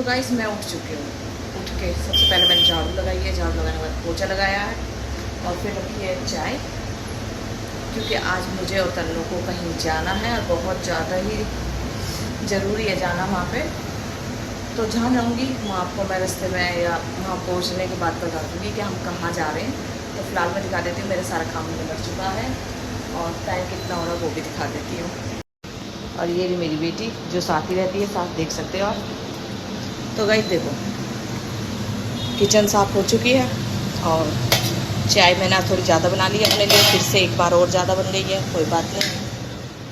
Guys मैं उठ चुकी हूँ। उठ के सबसे पहले मैंने झाड़ू लगाई है, झाड़ू लगाने के बाद पोछा लगाया है और फिर रखी है चाय, क्योंकि आज मुझे और तन्नू को कहीं जाना है और बहुत ज़्यादा ही ज़रूरी है जाना वहाँ पे। तो जहाँ जाऊँगी वहाँ आपको मैं रास्ते में या वहाँ पहुँचने के बाद बता दूँगी कि हम कहाँ जा रहे हैं। तो फिलहाल मैं दिखा देती हूँ, मेरा सारा काम निकल चुका है और टाइम कितना हो रहा है वो भी दिखा देती हूँ। और ये भी मेरी बेटी जो साथ ही रहती है, साथ देख सकते हो आप। तो गाइस देखो, किचन साफ़ हो चुकी है और चाय मैंने थोड़ी ज़्यादा बना ली है अपने लिए, फिर से एक बार और ज़्यादा बन गई है, कोई बात नहीं।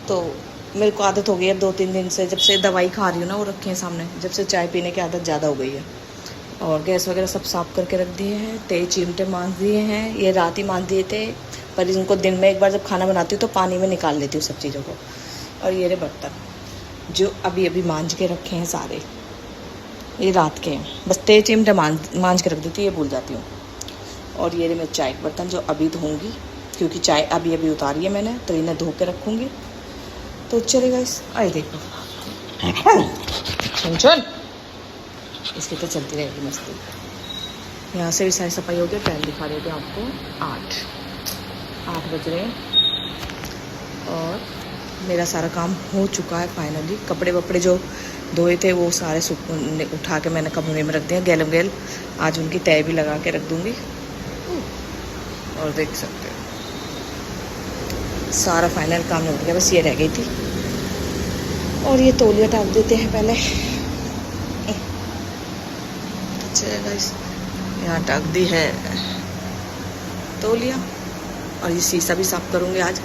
तो मेरे को आदत हो गई है 2-3 दिन से, जब से दवाई खा रही हूँ ना वो रखे हैं सामने, जब से चाय पीने की आदत ज़्यादा हो गई है। और गैस वगैरह सब साफ़ करके रख दिए हैं, तेज चिमटे मांज दिए हैं, ये रात ही मांज दिए थे, पर इनको दिन में एक बार जब खाना बनाती हूँ तो पानी में निकाल लेती हूँ सब चीज़ों को। और ये रहे बर्तन जो अभी अभी मांज के रखे हैं सारे, ये रात के हैं, बस तेज चिमटे मांज के रख देती हूँ, ये भूल जाती हूँ। और ये रहे मेरे चाय के बर्तन जो अभी धोऊँगी, क्योंकि चाय अभी अभी उतारी है मैंने, तो इन्हें धो के रखूँगी। तो चलेगा इस आए देखो सुन इसकी तो चलती रहेगी मस्ती। यहाँ से भी सारी सफाई हो गई, टाइम दिखा देते हैं आपको 8 बज रहे हैं और मेरा सारा काम हो चुका है फाइनली। कपड़े वपड़े जो धोए थे वो सारे उठा के मैंने कमरे में रख दिया गैलम गैल, आज उनकी तय भी लगा के रख दूँगी। और देख सकते हो सारा फाइनल काम निपट गया, बस ये रह गई थी। और ये तौलिया टाक देते हैं पहले, चलेगा इस यहाँ टाक दी है तौलिया। और ये शीशा भी साफ करूँगी आज,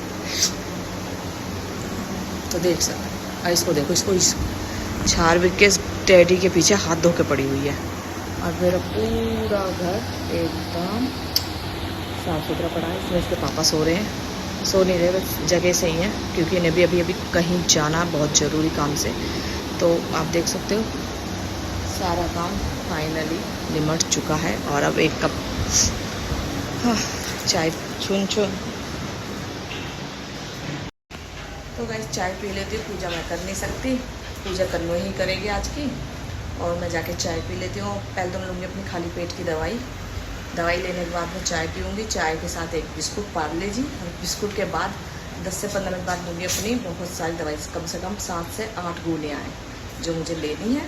तो देख सकते हैं। इसको देखो, इसको इस झारविक के टेडी के पीछे हाथ धो के पड़ी हुई है। और मेरा पूरा घर एकदम साफ सुथरा पड़ा है। इसमें इसके पापा सो रहे हैं, सो नहीं रहे, बस जगह से ही है, क्योंकि इन्हें भी अभी कहीं जाना बहुत ज़रूरी काम से। तो आप देख सकते हो सारा काम फाइनली निमट चुका है। और अब एक कप चाय छुन। तो गाइस चाय पी लेती हूँ, पूजा मैं कर नहीं सकती, पूजा तन्नू ही करेगी आज की। और मैं जाके चाय पी लेती हूँ। पहले तो मैं लूँगी अपनी खाली पेट की दवाई लेने के बाद मैं चाय पीऊँगी, चाय के साथ एक बिस्कुट पार्ले जी, और बिस्कुट के बाद 10 से 15 मिनट बाद लूँगी अपनी बहुत सारी दवाई, कम से कम 7 से 8 गोलियाँ हैं जो मुझे लेनी है।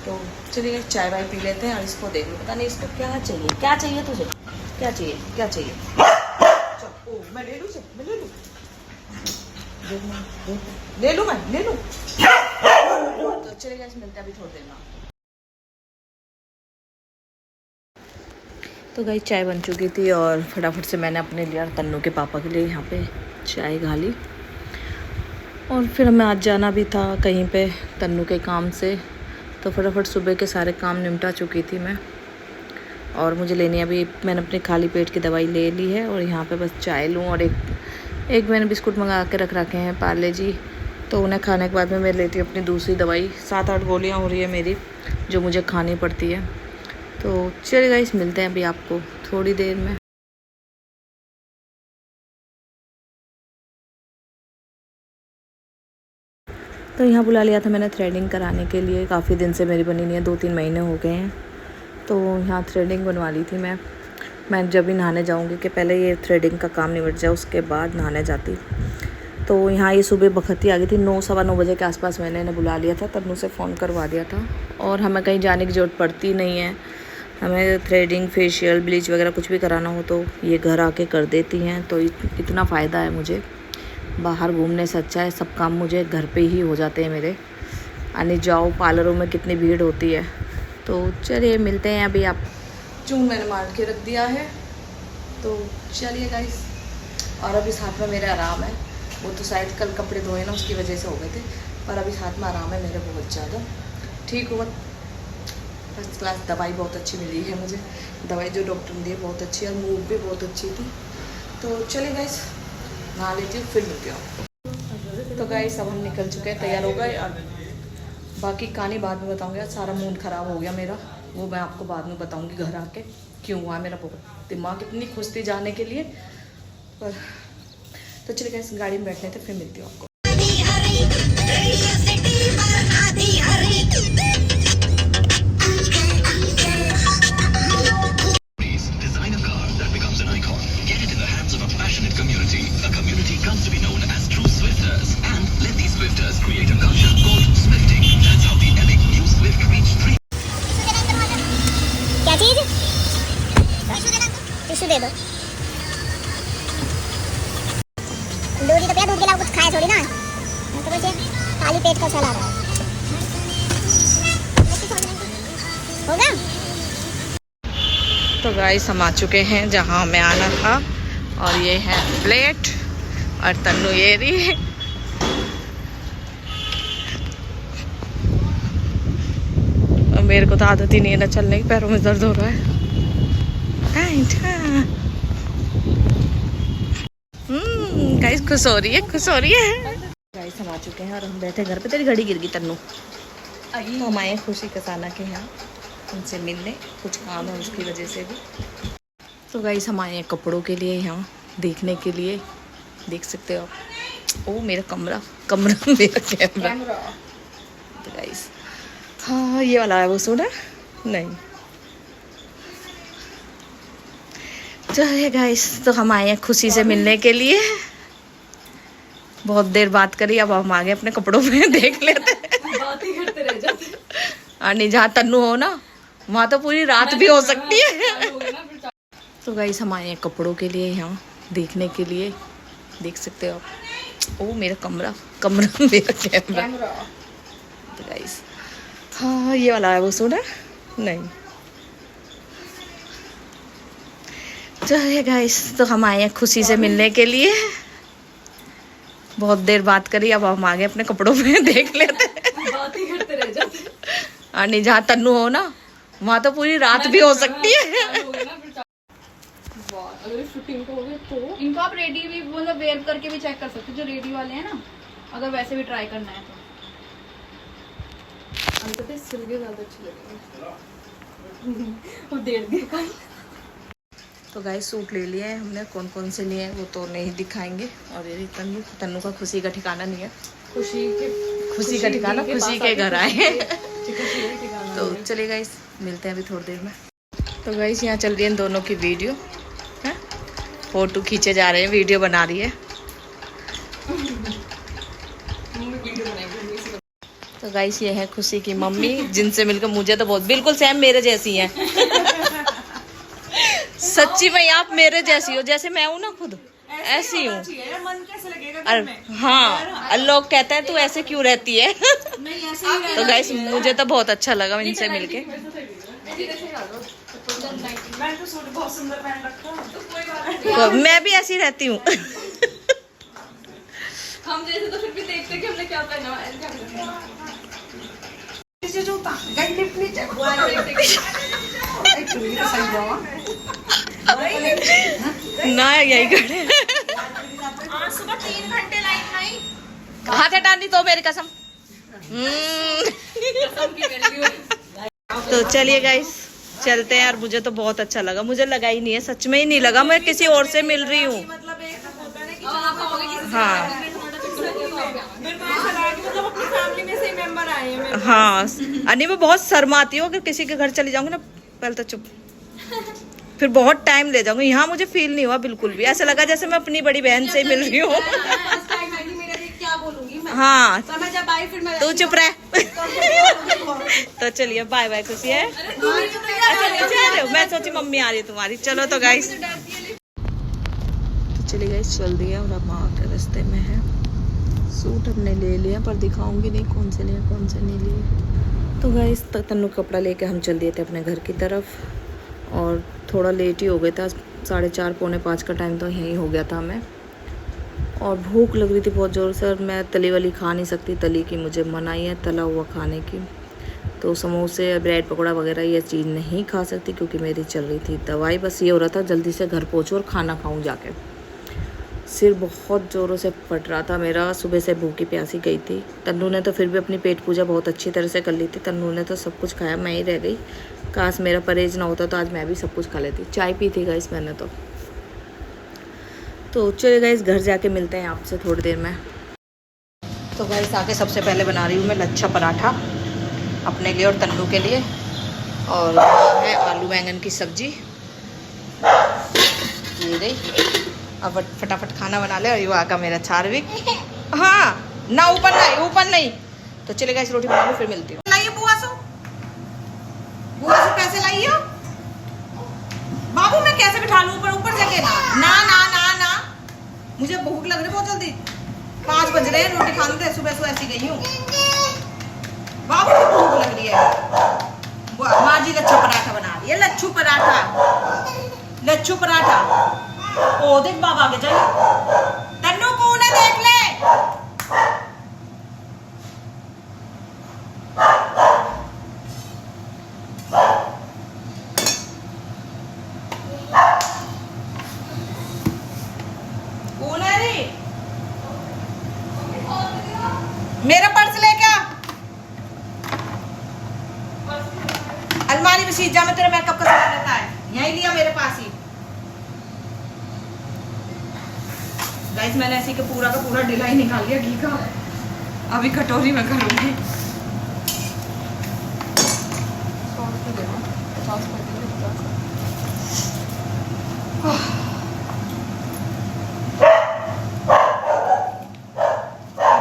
तो चलिए चाय वाय पी लेते हैं। और इसको देख लो, पता नहीं इसको क्या चाहिए तुझे, क्या चाहिए चल, ओ मैं ले लूँ, मैं ले लूँ। तो चलिए मिलते हैं अभी थोड़ी देर में। तो गाइस चाय बन चुकी थी और फटाफट से मैंने अपने लिए और तन्नू के पापा के लिए यहाँ पे चाय घाली। और फिर हमें आज जाना भी था कहीं पे तन्नू के काम से, तो फटाफट सुबह के सारे काम निपटा चुकी थी मैं। और मुझे लेनी अभी, मैंने अपने खाली पेट की दवाई ले ली है और यहाँ पे बस चाय लूँ। और एक मैंने बिस्कुट मंगा के रखे हैं पार्ले जी, तो उन्हें खाने के बाद में मैं लेती हूँ अपनी दूसरी दवाई। 7-8 गोलियाँ हो रही है मेरी जो मुझे खानी पड़ती है। तो चलिए गाइस मिलते हैं अभी आपको थोड़ी देर में। तो यहाँ बुला लिया था मैंने थ्रेडिंग कराने के लिए, काफ़ी दिन से मेरी बनी नहीं है, 2-3 महीने हो गए हैं। तो यहाँ थ्रेडिंग बनवा ली थी मैं जब भी नहाने जाऊँगी कि पहले ये थ्रेडिंग का काम निपट जाए, उसके बाद नहाने जाती। तो यहाँ ये सुबह बखत ही आ गई थी, 9-9:15 बजे के आसपास मैंने इन्हें बुला लिया था, तन्नू से फ़ोन करवा दिया था। और हमें कहीं जाने की ज़रूरत पड़ती नहीं है, हमें थ्रेडिंग, फेशियल, ब्लीच वगैरह कुछ भी कराना हो तो ये घर आके कर देती हैं। तो इतना फ़ायदा है मुझे, बाहर घूमने से अच्छा है, सब काम मुझे घर पे ही हो जाते हैं मेरे। आने जाओ पार्लरों में कितनी भीड़ होती है। तो चलिए मिलते हैं अभी आप। चून मैंने मार के रख दिया है, तो चलिए गाइस। और अभी साथ में मेरे आराम है, वो तो शायद कल कपड़े धोए ना उसकी वजह से हो गए थे, पर अभी साथ में आराम है मेरे बहुत ज़्यादा। ठीक हुआ, फर्स्ट क्लास दवाई बहुत अच्छी मिली है मुझे, दवाई जो डॉक्टर ने दी बहुत अच्छी है और मूव भी बहुत अच्छी थी। तो चलिए गाइस नहा लेती हूँ, फिर मिलती हूँ। तो गाइस अब हम निकल चुके हैं, तैयार हो गए। और बाकी कहानी बाद में बताऊँगी, सारा मूड ख़राब हो गया मेरा, वो मैं आपको बाद में बताऊँगी घर आके क्यों हुआ। मेरा बहुत दिमाग इतनी खुश थी जाने के लिए, पर तो चलिए गाइस गाड़ी में बैठने थे, फिर मिलती हूँ आपको। अभी पेट को चला रहा है। होगा? तो गाइस हम आ चुके हैं जहाँ हमें आना था, और ये है प्लेट और तन्नू ये रही। मेरे को तो आदत ही नहीं है ना चलने की, पैरों में दर्द हो रहा है। गाइस खुश हो रही है, खुश हो रही है। गाइस हम आ चुके हैं और हम बैठे घर पे। तेरी घड़ी गिर गई तन्नू। तो हम आए खुशी कसाना के यहाँ उनसे मिलने, कुछ काम है उसकी वजह से भी। तो गाइस हम आए हैं कपड़ों के लिए यहाँ देखने के लिए। देख सकते हो आप। ओ मेरा कमरा मेरा कैमरा। तो गाइस हाँ ये वाला है वो सूट है नहीं। चलिए गाइस तो हम आए हैं खुशी से मिलने के लिए। बहुत देर बात करी, अब हम आ गए अपने कपड़ों में। देख लेते बात ही करते रह जाते। नहीं जहाँ तन्नू हो ना वहाँ तो पूरी रात भी हो सकती है। तो गाइस हम आए हैं कपड़ों के लिए यहाँ देखने के लिए। देख सकते हो आप। ओ मेरा कमरा मेरा कैमरा। तो गाइस हाँ ये वाला है वो सूट है नहीं। चलिए गाइस तो हम आए हैं खुशी से मिलने के लिए। बहुत देर बात करी, अब हम आ गए अपने कपड़ों में। देख लेते बात ही करते रह जाते। नहीं जहाँ तन्नू हो ना वहाँ तो पूरी रात भी हो सकती है। अगर शूटिंग को होगे तो इनको आप रेडी भी मतलब वेयर करके भी चेक कर सकते हो, जो रेडी वाले हैं ना, अगर वैसे भी ट्राई करना है तो। हमको तो सिल्के ज्यादा अच्छी लगेगी। और देर दिखाई। तो गाइस सूट ले लिए हैं हमने। कौन कौन से लिए हैं वो तो नहीं दिखाएंगे। और ये तन्नू का खुशी का ठिकाना नहीं है। खुशी का ठिकाना खुशी के घर आए हैं। तो चलिए गाइस मिलते हैं अभी थोड़ी देर में। तो गाइस यहाँ चल रही है इन दोनों की वीडियो है, फोटो खींचे जा रहे हैं, वीडियो बना रही है। तो गाइस ये है खुशी की मम्मी, जिनसे मिलकर मुझे तो बहुत बिल्कुल सेम मेरे जैसी हैं। सच्ची में आप मेरे जैसी हो, जैसे मैं हूँ ना खुद ऐसी हूँ। हाँ लोग कहते हैं तू ऐसे क्यों रहती है। तो गाइस मुझे तो बहुत अच्छा लगा इनसे मिलके। तो मैं भी ऐसी रहती हूँ। हम जैसे तो फिर भी देखते कि हमने क्या पहना है। ना यही करे। सुबह 3 घंटे लाइट नहीं। हाथ हटानी तो मेरी कसम। तो चलिए गाइस चलते हैं। और मुझे तो बहुत अच्छा लगा, मुझे लगा ही नहीं है, सच में ही नहीं लगा मैं किसी और से मिल रही हूँ। हाँ हाँ अरे मैं बहुत शर्माती हूँ, अगर किसी के घर चली जाऊंगी ना पहले तो चुप, फिर बहुत टाइम ले जाऊंगी। यहाँ मुझे फील नहीं हुआ बिल्कुल भी, ऐसा लगा जैसे मैं अपनी बड़ी बहन से मिल रही हूँ। हाँ तू चुप रह। तो चलिए बाय बाय खुशी है। अच्छा नीचे आ रहे हो, मैं सोची मम्मी आ रही है तुम्हारी। चलो तो गाइस तो चलिए गाइस चल दिया और अब वहाँ के रास्ते में है। सूट हमने ले लिया पर दिखाऊंगी नहीं कौन से लिए कौन से नहीं लिए। तो गाइस तन्नू कपड़ा लेके हम चल दिए थे अपने घर की तरफ और थोड़ा लेट ही हो गया था। 4:30 पौने 5 का टाइम तो यहीं हो गया था हमें। और भूख लग रही थी बहुत ज़ोर से और मैं तली वाली खा नहीं सकती, तली की मुझे मनाही है तला हुआ खाने की। तो समोसे ब्रेड पकौड़ा वगैरह ये चीज़ नहीं खा सकती क्योंकि मेरी चल रही थी दवाई। बस ये हो रहा था जल्दी से घर पहुँचूँ और खाना खाऊँ जाके। सिर बहुत ज़ोरों से फट रहा था मेरा, सुबह से भूखी प्यासी गई थी। तन्नू ने तो फिर भी अपनी पेट पूजा बहुत अच्छी तरह से कर ली थी। तन्नू ने तो सब कुछ खाया, मैं ही रह गई। काश मेरा परहेज ना होता तो आज मैं भी सब कुछ खा लेती। चाय पी थी गाइस मैंने तो चलिए गाइस घर जाके मिलते हैं आपसे थोड़ी देर में। तो गाइस आके सबसे पहले बना रही हूँ मैं लच्छा पराठा अपने लिए और तन्नू के लिए। और है आलू बैंगन की सब्जी। ये रही, अब फटाफट खाना बना ले। और युवा का मेरा चार्विक। हाँ ना ऊपर नहीं। तो चलिए गाइस रोटी बना लो फिर मिलती हूँ। लाइए बुआ सो कैसे लाइए बाबू, मैं कैसे बिठा लूं ऊपर जगह ना ना ना ना ना, मुझे भूख लग रही बहुत जल्दी। 5 बज रहे हैं, रोटी खाने दे। सुबह सुबह ऐसी गई हूँ, बाबू को भूख लग रही है। माँ जी लच्छू पराठा बना रही है, लच्छू पराठा, लच्छू पराठा। ओ देख बाबा आगे जाए, तन्नू कौन है देख ले। कौन है रे? मेरा पर्स लेके आ, अलमारी में सीधा में तेरा मेकअप का सामान रहता है, यहीं लिया मेरे पास ही। गाइस मैंने ऐसी के पूरा का पूरा ढिलाई निकाल लिया घी का, अभी कटोरी में करूंगी।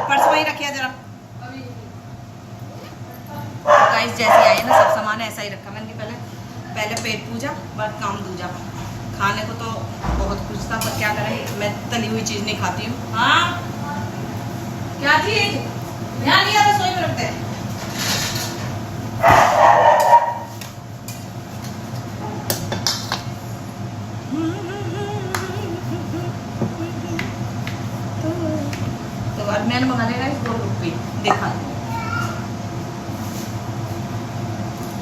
पर्स वहीं रखिए जरा। गाइस जैसे आए ना सब सामान ऐसा ही रखा मैंने, पहले पेट पूजा बाद काम दूजा। खाने को तो बहुत कुछ था पर क्या करें, मैं तली हुई चीज नहीं खाती हूँ। हाँ क्या चीज यहाँ लिया तो सोई में रखते हैं। तो मैंने मंगा लेगा इस 2 रुपये देखा,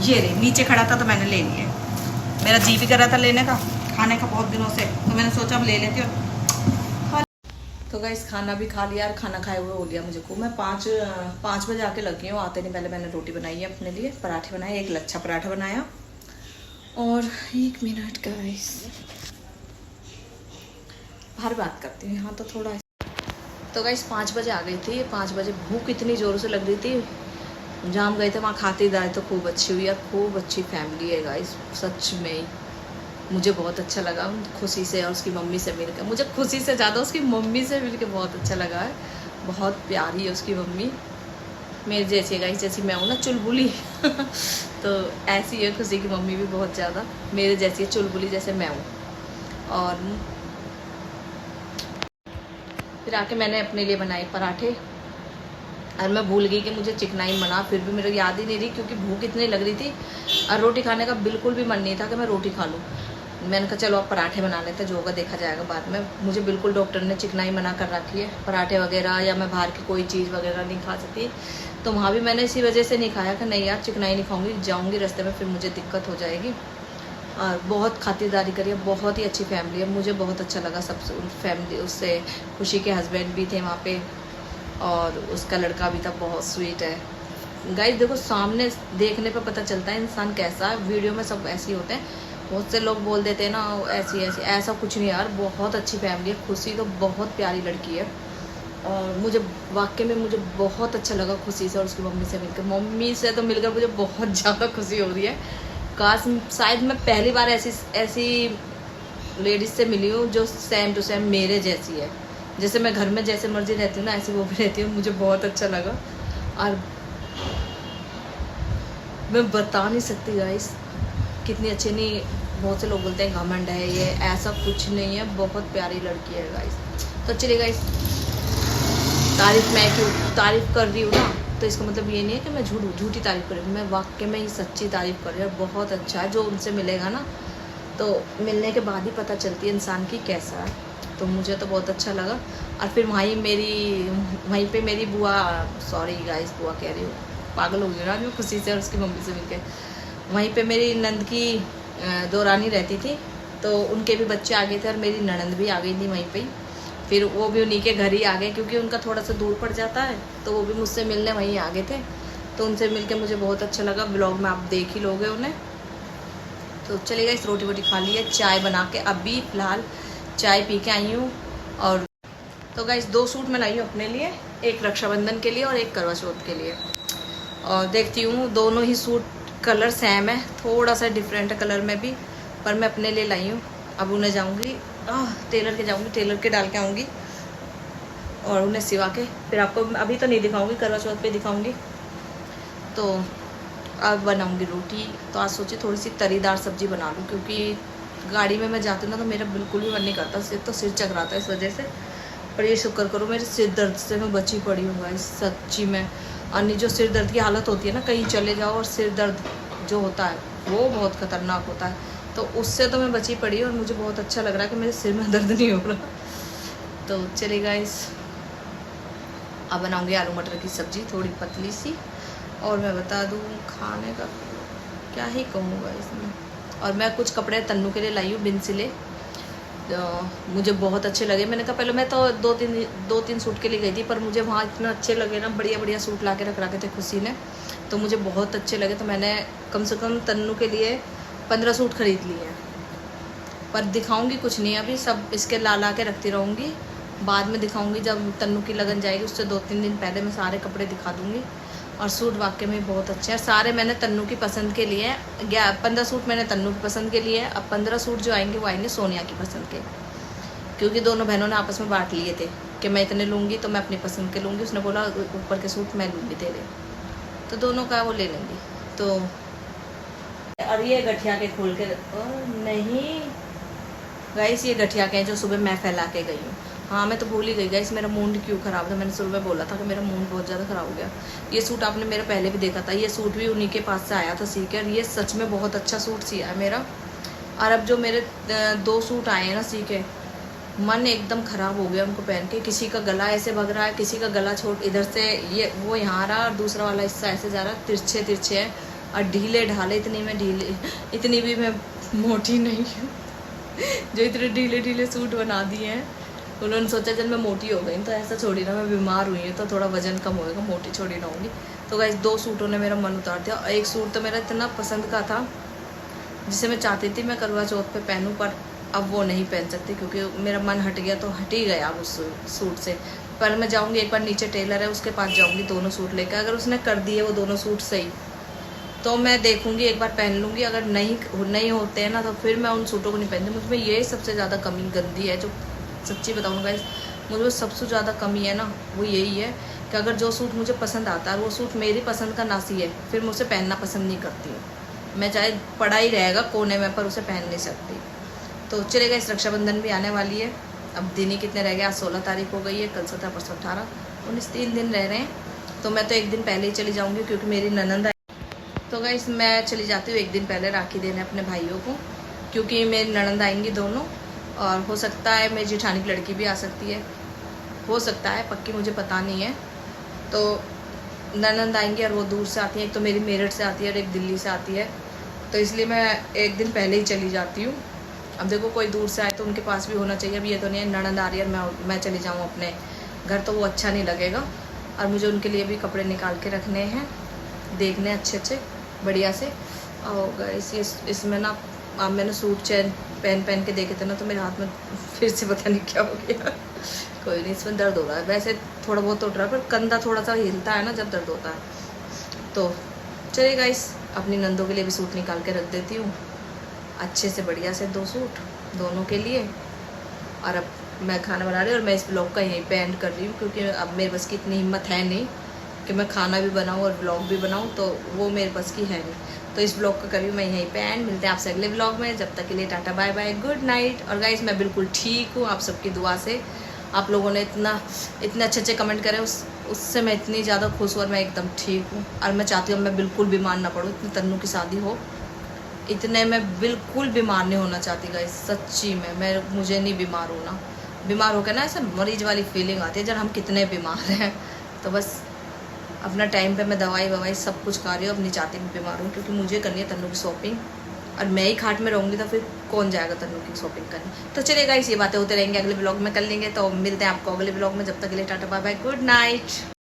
ये रे नीचे खड़ा था तो मैंने ले लिया। मेरा जी भी कर रहा था लेने का, खाने का बहुत दिनों से, तो मैंने सोचा अब ले लेती हूँ। तो गाइस खाना भी खा लिया और खाना खाए हुए हो लिया मुझे को। मैं 5 बजे आके लगी हूँ। आते नहीं पहले मैंने रोटी बनाई है अपने लिए, पराठे बनाए, एक लच्छा पराठा बनाया। और 1 मिनट गाइस बाहर बात करती हूँ, यहाँ तो थोड़ा। तो गाइस 5 बजे आ गई थी। 5 बजे भूख इतनी ज़ोर से लग रही थी, जहाँ हम गए थे वहाँ खातिरदारी तो खूब अच्छी हुई और खूब अच्छी फैमिली है गाइस। सच में मुझे बहुत अच्छा लगा खुशी से और उसकी मम्मी से मिलकर। मुझे खुशी से ज़्यादा उसकी मम्मी से मिलकर बहुत अच्छा लगा है। बहुत प्यारी है उसकी मम्मी, मेरे जैसी गाइस, जैसी मैं हूँ ना चुलबुली तो ऐसी है खुशी की मम्मी भी बहुत ज़्यादा मेरे जैसी है, चुलबुली जैसे मैं हूँ। और फिर आके मैंने अपने लिए बनाए पराठे और मैं भूल गई कि मुझे चिकनाई बना, फिर भी मेरे याद ही नहीं रही क्योंकि भूख इतनी लग रही थी और रोटी खाने का बिल्कुल भी मन नहीं था कि मैं रोटी खा लूँ। मैंने कहा चलो अब पराठे बना लेते, जो होगा देखा जाएगा बाद में। मुझे बिल्कुल डॉक्टर ने चिकनाई मना कर रखी है, पराठे वगैरह या मैं बाहर की कोई चीज़ वगैरह नहीं खा सकती। तो वहाँ भी मैंने इसी वजह से नहीं खाया कि नहीं यार चिकनाई नहीं खाऊंगी, जाऊँगी रास्ते में फिर मुझे दिक्कत हो जाएगी। और बहुत खातिरदारी करी है, बहुत ही अच्छी फैमिली है, मुझे बहुत अच्छा लगा सबसे। उन फैमिली उससे खुशी के हस्बैंड भी थे वहाँ पे और उसका लड़का भी था, बहुत स्वीट है। गाइस देखो सामने देखने पे पता चलता है इंसान कैसा है, वीडियो में सब ऐसे ही होते हैं। बहुत से लोग बोल देते हैं ना ऐसी ऐसी, ऐसा कुछ नहीं यार, बहुत अच्छी फैमिली है। खुशी तो बहुत प्यारी लड़की है और मुझे वाकई में मुझे बहुत अच्छा लगा खुशी से और उसकी मम्मी से मिलकर। मम्मी से तो मिलकर मुझे बहुत ज़्यादा खुशी हो रही है। काश शायद मैं पहली बार ऐसी लेडीज से मिली हूँ जो सेम टू सेम मेरे जैसी है। जैसे मैं घर में जैसे मर्जी रहती हूँ ना ऐसे वो भी रहती हूँ। मुझे बहुत अच्छा लगा और मैं बता नहीं सकती गाइस कितनी अच्छी। नहीं बहुत से लोग बोलते हैं घमंड है ये, ऐसा कुछ नहीं है, बहुत प्यारी लड़की है गाइस। तो चलिए गाइस तारीफ मैं क्यों तारीफ कर रही हूँ ना, तो इसका मतलब ये नहीं है कि मैं झूठी तारीफ कर रही हूँ, मैं वाकई में ही सच्ची तारीफ कर रही हूँ। बहुत अच्छा है, जो उनसे मिलेगा ना तो मिलने के बाद ही पता चलती है इंसान की कैसा है। तो मुझे तो बहुत अच्छा लगा। और फिर वहीं पे मेरी बुआ, सॉरी गाइस बुआ कह रही हूँ, पागल हो गई ना जो खुशी से और उसकी मम्मी से मिलके। वहीं पे मेरी नंद की दौरानी रहती थी, तो उनके भी बच्चे आ गए थे और मेरी ननंद भी आ गई थी वहीं पे। फिर वो भी उन्हीं के घर ही आ गए क्योंकि उनका थोड़ा सा दूर पड़ जाता है, तो वो भी मुझसे मिलने वहीं आ गए थे। तो उनसे मिलके मुझे बहुत अच्छा लगा। ब्लॉग में आप देख ही लोगे उन्हें। तो चलिएगा इस रोटी वोटी खा लिया, चाय बना के अभी फ़िलहाल चाय पी के आई हूँ। और तो गाइस 2 सूट मैं लाई हूँ अपने लिए, एक रक्षाबंधन के लिए और एक करवा चौथ के लिए। और देखती हूँ दोनों ही सूट कलर सेम है, थोड़ा सा डिफरेंट है कलर में भी, पर मैं अपने लिए लाई हूँ। अब उन्हें जाऊँगी टेलर के जाऊँगी, टेलर के डाल के आऊँगी और उन्हें सिवा के फिर आपको अभी तो नहीं दिखाऊँगी, करवा चौथ पे दिखाऊँगी। तो अब बनाऊँगी रोटी। तो आज सोची थोड़ी सी तरीदार सब्ज़ी बना लूँ क्योंकि गाड़ी में मैं जाती हूँ ना तो मेरा बिल्कुल भी मन नहीं करता, सिर्फ तो सिर चकराता है इस वजह से। पर ये शुक्र करो मेरे सिर दर्द से मैं बची पड़ी हूँ गाइस, सच्ची में। और जो सिर दर्द की हालत होती है ना, कहीं चले जाओ और सिर दर्द जो होता है वो बहुत ख़तरनाक होता है, तो उससे तो मैं बची पड़ी और मुझे बहुत अच्छा लग रहा है कि मेरे सिर में दर्द नहीं हो रहा। तो चलिए गाइस, अब बनाऊँगी आलू मटर की सब्ज़ी थोड़ी पतली सी। और मैं बता दूँ खाने का क्या ही कहूँगा इसमें। और मैं कुछ कपड़े तन्नू के लिए लाई हूँ बिन सिले, मुझे बहुत अच्छे लगे। मैंने कहा पहले मैं तो दो तीन सूट के लिए गई थी, पर मुझे वहाँ इतना अच्छे लगे ना, बढ़िया बढ़िया सूट ला के रखे थे खुशी ने, तो मुझे बहुत अच्छे लगे। तो मैंने कम से कम तन्नू के लिए 15 सूट खरीद लिए हैं। पर दिखाऊंगी कुछ नहीं अभी, सब इसके ला के रखती रहूँगी, बाद में दिखाऊंगी जब तन्नू की लगन जाएगी, उससे 2-3 दिन पहले मैं सारे कपड़े दिखा दूँगी। और सूट वाकई में बहुत अच्छे हैं, सारे मैंने तन्नू की पसंद के लिए हैं। 15 सूट मैंने तन्नू की पसंद के लिए हैं, अब 15 सूट जो आएंगे वो आएंगे सोनिया की पसंद के, क्योंकि दोनों बहनों ने आपस में बांट लिए थे कि मैं इतने लूँगी तो मैं अपनी पसंद के लूँगी, उसने बोला ऊपर के सूट मैं लूँगी तेरे, तो दोनों का वो ले लेंगी। तो और ये गठिया के खोल के नहीं गाइस, ये गठिया के हैं जो सुबह मैं फैला के गई हूँ। हाँ मैं तो भूल ही गई गाइस, मेरा मूड क्यों ख़राब था, मैंने सुबह बोला था कि मेरा मूड बहुत ज़्यादा ख़राब हो गया। ये सूट आपने मेरा पहले भी देखा था, ये सूट भी उन्हीं के पास से आया था सी के, और ये सच में बहुत अच्छा सूट सिया है मेरा। और अब जो मेरे 2 सूट आए हैं ना सी के, मन एकदम ख़राब हो गया उनको पहन के। किसी का गला ऐसे भग रहा है, किसी का गला छोट इधर से ये वो यहाँ रहा, और दूसरा वाला हिस्सा ऐसे जा रहा है, तिरछे तिरछे है और ढीले ढाले। इतनी भी मैं मोटी नहीं हूँ जो इतने ढीले ढीले सूट बना दिए हैं। उन्होंने सोचा जब मैं मोटी हो गई तो ऐसा छोड़ी ना, मैं बीमार हुई हूँ तो थोड़ा वजन कम होएगा, मोटी छोड़ी ना होंगी। तो गाइस 2 सूटों ने मेरा मन उतार दिया। एक सूट तो मेरा इतना पसंद का था जिसे मैं चाहती थी मैं करवा चौथ पे पहनूं, पर अब वो नहीं पहन सकती क्योंकि मेरा मन हट गया, तो हट ही गया उस सूट से। पर मैं जाऊँगी एक बार, नीचे टेलर है उसके पास जाऊँगी दोनों सूट लेकर, अगर उसने कर दिए वो दोनों सूट सही तो मैं देखूंगी, एक बार पहन लूँगी। अगर नहीं होते हैं ना तो फिर मैं उन सूटों को नहीं पहनती। मुझमें ये सबसे ज़्यादा कमी गंदी है, जो सच्ची बताऊँ गाइस, मुझे सबसे ज़्यादा कमी है ना वो यही है कि अगर जो सूट मुझे पसंद आता है वो सूट मेरी पसंद का ना सी है, फिर मुझे पहनना पसंद नहीं करती हूँ। मैं चाहे पड़ा ही रहेगा कोने में, पर उसे पहन नहीं सकती। तो चलेगा, इस रक्षाबंधन भी आने वाली है। अब दिन ही कितने रह गए, आज 16 तारीख हो गई है, कल 17, परसों 18, 19, 3 दिन रह रहे हैं। तो मैं तो एक दिन पहले ही चली जाऊँगी क्योंकि मेरी ननंद। तो गाइस मैं चली जाती हूँ एक दिन पहले राखी देने अपने भाइयों को, क्योंकि मेरी ननंद आएंगी दोनों, और हो सकता है मेरी जेठानी की लड़की भी आ सकती है, हो सकता है, पक्की मुझे पता नहीं है। तो ननंद आएंगी और वो दूर से आती है, एक तो मेरी मेरठ से आती है और एक दिल्ली से आती है, तो इसलिए मैं एक दिन पहले ही चली जाती हूँ। अब देखो कोई दूर से आए तो उनके पास भी होना चाहिए। अब ये तो नहीं है ननंद आ रही है और मैं चली जाऊँ अपने घर, तो वो अच्छा नहीं लगेगा। और मुझे उनके लिए भी कपड़े निकाल के रखने हैं, देखने अच्छे बढ़िया से। और गाइस इसमें ना मैंने सूट चैन पहन के देखे थे ना, तो मेरे हाथ में फिर से पता नहीं क्या हो गया। कोई नहीं, इसमें दर्द हो रहा है, वैसे थोड़ा बहुत उठ रहा है, पर कंधा थोड़ा सा हिलता है ना जब दर्द होता है। तो चलिए गाइस, अपनी नंदों के लिए भी सूट निकाल के रख देती हूँ, अच्छे से बढ़िया से 2 सूट दोनों के लिए। और अब मैं खाना बना रही हूँ और मैं इस ब्लॉग का यहीं पे एंड कर रही हूँ, क्योंकि अब मेरे बस की इतनी हिम्मत है नहीं कि मैं खाना भी बनाऊँ और ब्लॉग भी बनाऊँ, तो वो मेरे बस की है नहीं। तो इस ब्लॉग का करी मैं यहीं पे एंड। मिलते हैं आपसे अगले ब्लॉग में, जब तक के लिए tata bye bye, good night. और गाइस मैं बिल्कुल ठीक हूँ, आप सबकी दुआ से। आप लोगों ने इतने अच्छे कमेंट करे, उससे मैं इतनी ज़्यादा खुश हूँ, और मैं एकदम ठीक हूँ। और मैं चाहती हूँ मैं बिल्कुल बीमार ना पड़ूँ, इतनी तन्नू की शादी हो, इतने मैं बिल्कुल बीमार नहीं होना चाहती गाइस, सच्ची में। मुझे नहीं बीमार होना, बीमार होकर ना ऐसे मरीज वाली फीलिंग आती है जब हम कितने बीमार हैं। तो बस अपना टाइम पे मैं दवाई सब कुछ खा रही हूँ, अब नहीं चाहती मैं बीमार हूँ, क्योंकि मुझे करनी है तन्नू की शॉपिंग, और मैं ही खाट में रहूँगी तो फिर कौन जाएगा तन्नू की शॉपिंग करने। तो चलिए गाइस, ये बातें होते रहेंगे, अगले ब्लॉग में कर लेंगे। तो मिलते हैं आपको अगले ब्लॉग में, जब तक के लिए tata bye bye, good night.